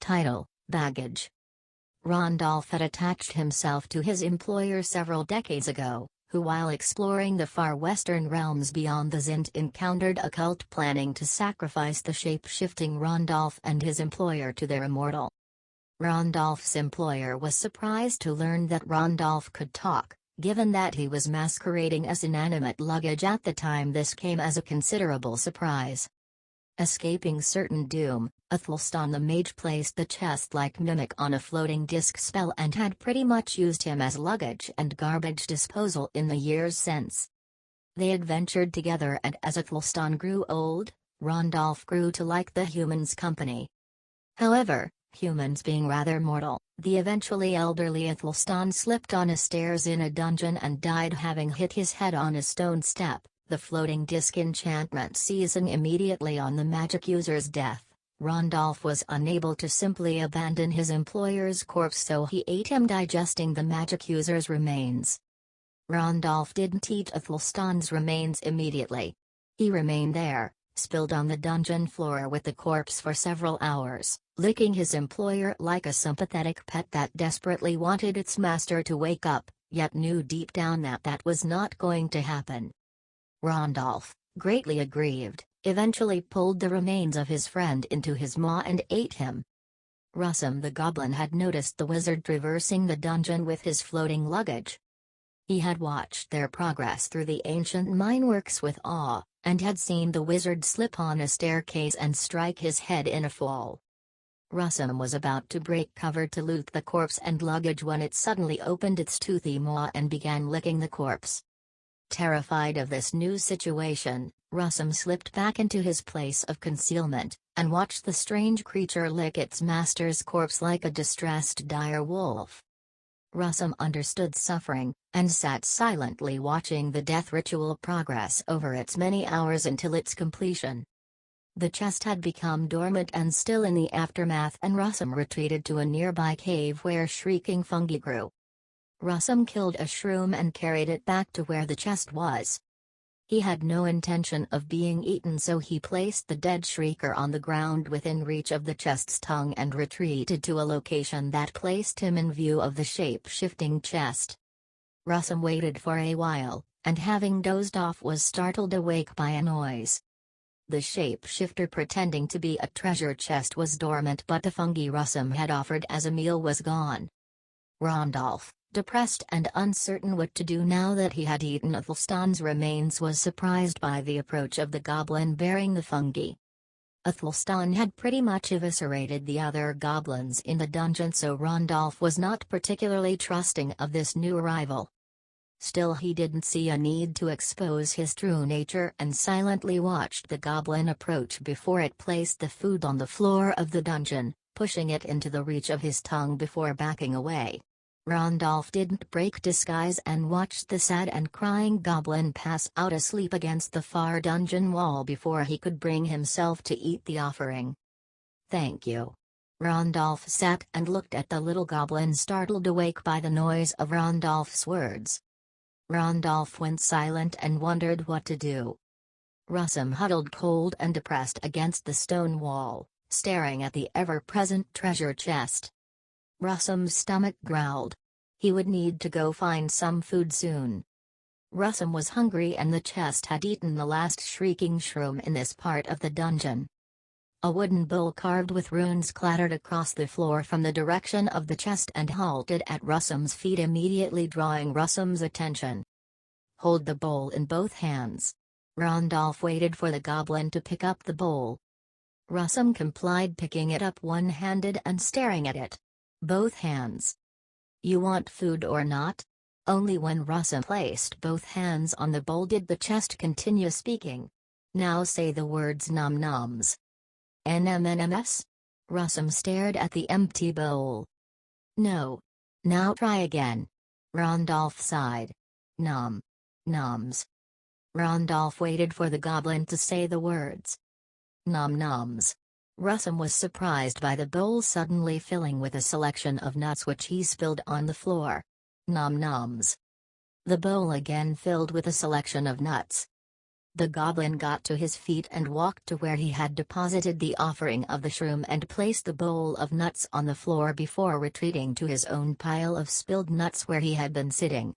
Title: Baggage. Rondolph had attached himself to his employer several decades ago, who while exploring the far western realms beyond the Zint encountered a cult planning to sacrifice the shape-shifting Rondolph and his employer to their immortal. Rondolph's employer was surprised to learn that Rondolph could talk, given that he was masquerading as inanimate luggage at the time. This came as a considerable surprise. Escaping certain doom, Athelstan the mage placed the chest-like mimic on a floating disc spell and had pretty much used him as luggage and garbage disposal in the years since. They adventured together, and as Athelstan grew old, Rondolph grew to like the humans' company. However, humans being rather mortal, the eventually elderly Athelstan slipped on a stairs in a dungeon and died, having hit his head on a stone step, the floating disc enchantment seizing immediately on the magic user's death. Rondolph was unable to simply abandon his employer's corpse, so he ate him, digesting the magic user's remains. Rondolph didn't eat Athelstan's remains immediately. He remained there, spilled on the dungeon floor with the corpse for several hours, licking his employer like a sympathetic pet that desperately wanted its master to wake up, yet knew deep down that that was not going to happen. Rondolph, greatly aggrieved, eventually pulled the remains of his friend into his maw and ate him. Russum the goblin had noticed the wizard traversing the dungeon with his floating luggage. He had watched their progress through the ancient mineworks with awe, and had seen the wizard slip on a staircase and strike his head in a fall. Russum was about to break cover to loot the corpse and luggage when it suddenly opened its toothy maw and began licking the corpse. Terrified of this new situation, Russum slipped back into his place of concealment, and watched the strange creature lick its master's corpse like a distressed dire wolf. Russum understood suffering, and sat silently watching the death ritual progress over its many hours until its completion. The chest had become dormant and still in the aftermath, and Russum retreated to a nearby cave where shrieking fungi grew. Russum killed a shroom and carried it back to where the chest was. He had no intention of being eaten, so he placed the dead shrieker on the ground within reach of the chest's tongue and retreated to a location that placed him in view of the shape-shifting chest. Russum waited for a while, and having dozed off was startled awake by a noise. The shape-shifter, pretending to be a treasure chest, was dormant, but the fungi Russum had offered as a meal was gone. Rondolph, depressed and uncertain what to do now that he had eaten Athelstan's remains, was surprised by the approach of the goblin bearing the fungi. Athelstan had pretty much eviscerated the other goblins in the dungeon, so Rondolph was not particularly trusting of this new arrival. Still, he didn't see a need to expose his true nature and silently watched the goblin approach before it placed the food on the floor of the dungeon, pushing it into the reach of his tongue before backing away. Rondolph didn't break disguise and watched the sad and crying goblin pass out asleep against the far dungeon wall before he could bring himself to eat the offering. "Thank you." Rondolph sat and looked at the little goblin, startled awake by the noise of Rondolph's words. Rondolph went silent and wondered what to do. Russum huddled cold and depressed against the stone wall, staring at the ever-present treasure chest. Russum's stomach growled. He would need to go find some food soon. Russum was hungry, and the chest had eaten the last shrieking shroom in this part of the dungeon. A wooden bowl carved with runes clattered across the floor from the direction of the chest and halted at Russum's feet, immediately drawing Russum's attention. "Hold the bowl in both hands." Rondolph waited for the goblin to pick up the bowl. Russum complied, picking it up one-handed and staring at it. "Both hands. You want food or not?" Only when Russum placed both hands on the bowl did the chest continue speaking. "Now say the words nom-noms." "NMNMS?" Russum stared at the empty bowl. "No. Now try again." Rondolph sighed. "Nom. Noms." Rondolph waited for the goblin to say the words. "Nom-noms." Russum was surprised by the bowl suddenly filling with a selection of nuts which he spilled on the floor. "Nom-noms." The bowl again filled with a selection of nuts. The goblin got to his feet and walked to where he had deposited the offering of the shroom and placed the bowl of nuts on the floor before retreating to his own pile of spilled nuts where he had been sitting.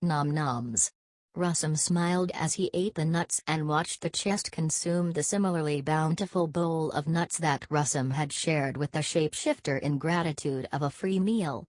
Nom noms. Russum smiled as he ate the nuts and watched the chest consume the similarly bountiful bowl of nuts that Russum had shared with the shapeshifter in gratitude of a free meal.